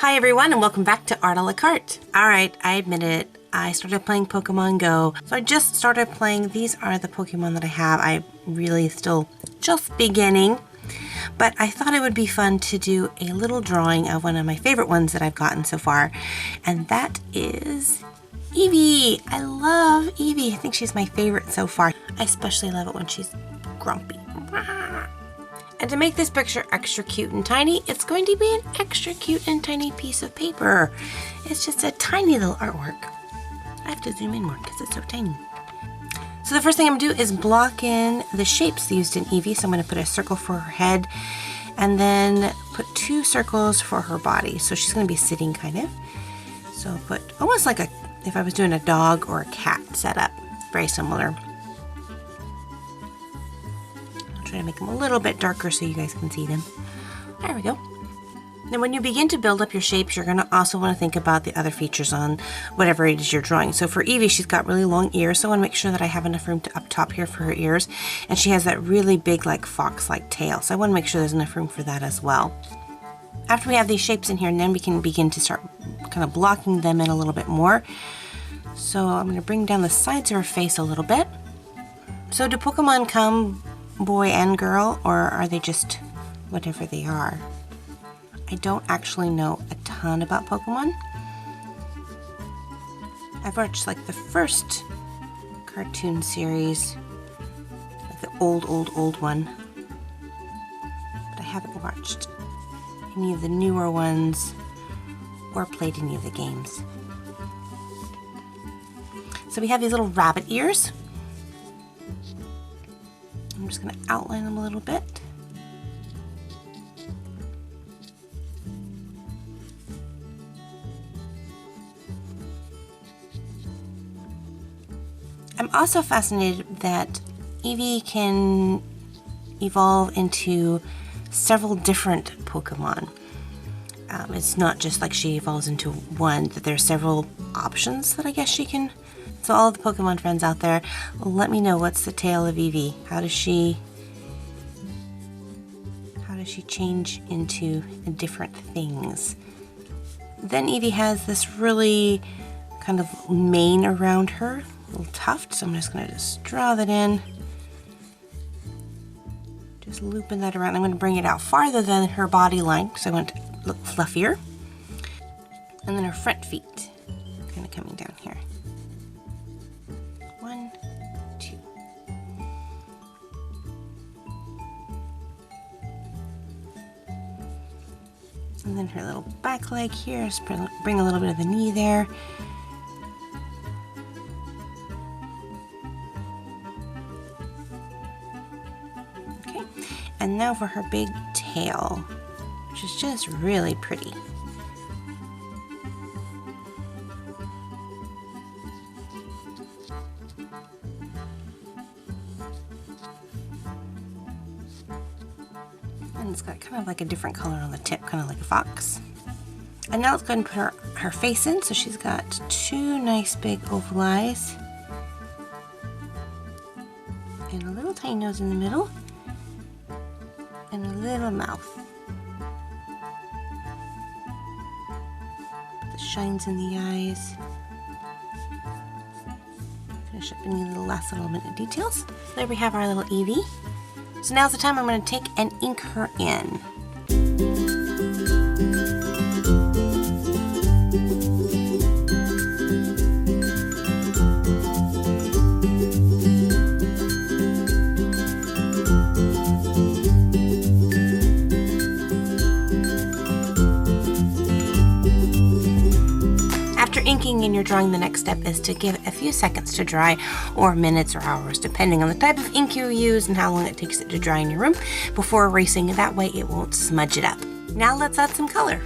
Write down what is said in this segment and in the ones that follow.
Hi everyone and welcome back to Art a la Carte. Alright, I admit it, I started playing Pokemon Go. So I just started playing. These are the Pokemon that I have. I'm really still just beginning. But I thought it would be fun to do a little drawing of one of my favorite ones that I've gotten so far. And that is Eevee. I love Eevee. I think she's my favorite so far. I especially love it when she's grumpy. And to make this picture extra cute and tiny, it's going to be an extra cute and tiny piece of paper. It's just a tiny little artwork. I have to zoom in more because it's so tiny. So the first thing I'm going to do is block in the shapes used in Eevee. So I'm going to put a circle for her head and then put 2 circles for her body. So she's going to be sitting kind of. So I'll put almost like if I was doing a dog or a cat setup. Very similar. Try to make them a little bit darker so you guys can see them. There we go. Now when you begin to build up your shapes, you're going to also want to think about the other features on whatever it is you're drawing. So for Eevee, she's got really long ears, so I want to make sure that I have enough room up top here for her ears. And she has that really big like fox-like tail, so I want to make sure there's enough room for that as well. After we have these shapes in here, and then we can begin to start kind of blocking them in a little bit more. So I'm going to bring down the sides of her face a little bit. So do Pokemon come boy and girl, or are they just whatever they are? I don't actually know a ton about Pokemon. I've watched like the first cartoon series, like the old one, but I haven't watched any of the newer ones or played any of the games. So we have these little rabbit ears. I'm just going to outline them a little bit. I'm also fascinated that Eevee can evolve into several different Pokemon. It's not just like she evolves into one, that there's several options that I guess she can. So all the Pokemon friends out there, let me know, what's the tale of Eevee? How does she change into different things? Then Eevee has this really kind of mane around her, a little tuft, so I'm just going to draw that in. Just looping that around. I'm going to bring it out farther than her body line because I want it to look fluffier. And then her front feet kind of coming down here. 1, 2. And then her little back leg here, just bring a little bit of the knee there. Okay, and now for her big tail, which is just really pretty. And it's got kind of like a different color on the tip, kind of like a fox. And now let's go ahead and put her face in. So she's got 2 nice big oval eyes. And a little tiny nose in the middle. And a little mouth. The shines in the eyes. Finish up any little last little bit of details. There we have our little Eevee. So now's the time I'm going to take and ink her in. After inking in your drawing, the next step is to give it a few seconds to dry, or minutes or hours, depending on the type of ink you use and how long it takes it to dry in your room, before erasing. That way it won't smudge it up. Now let's add some color.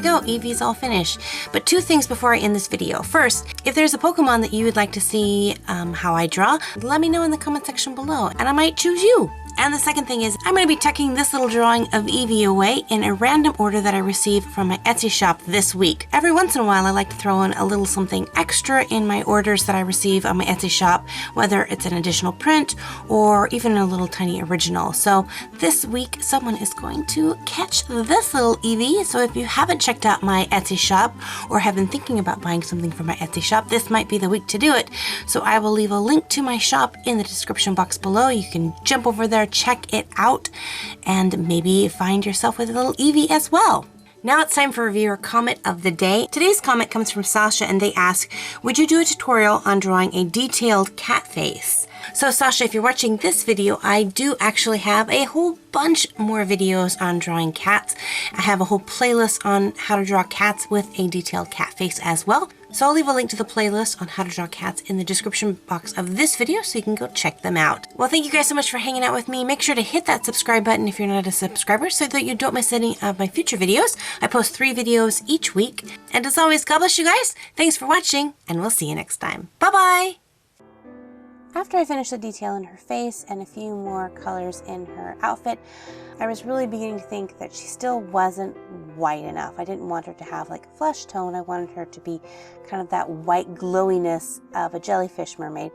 go, Eevee's all finished. But two things before I end this video. First, if there's a Pokemon that you would like to see how I draw, let me know in the comment section below, and I might choose you. And the second thing is, I'm going to be tucking this little drawing of Eevee away in a random order that I received from my Etsy shop this week. Every once in a while, I like to throw in a little something extra in my orders that I receive on my Etsy shop, whether it's an additional print or even a little tiny original. So this week, someone is going to catch this little Eevee. So if you haven't checked out my Etsy shop or have been thinking about buying something from my Etsy shop, this might be the week to do it. So I will leave a link to my shop in the description box below. You can jump over there, check it out, and maybe find yourself with a little Eevee as well. Now it's time for a viewer comment of the day. Today's comment comes from Sasha, and they ask, would you do a tutorial on drawing a detailed cat face? So Sasha, if you're watching this video, I do actually have a whole bunch more videos on drawing cats. I have a whole playlist on how to draw cats with a detailed cat face as well. So I'll leave a link to the playlist on how to draw cats in the description box of this video so you can go check them out. Well, thank you guys so much for hanging out with me. Make sure to hit that subscribe button if you're not a subscriber so that you don't miss any of my future videos. I post 3 videos each week. And as always, God bless you guys. Thanks for watching, and we'll see you next time. Bye-bye! After I finished the detail in her face and a few more colors in her outfit, I was really beginning to think that she still wasn't white enough. I didn't want her to have like a flesh tone. I wanted her to be kind of that white glowiness of a jellyfish mermaid.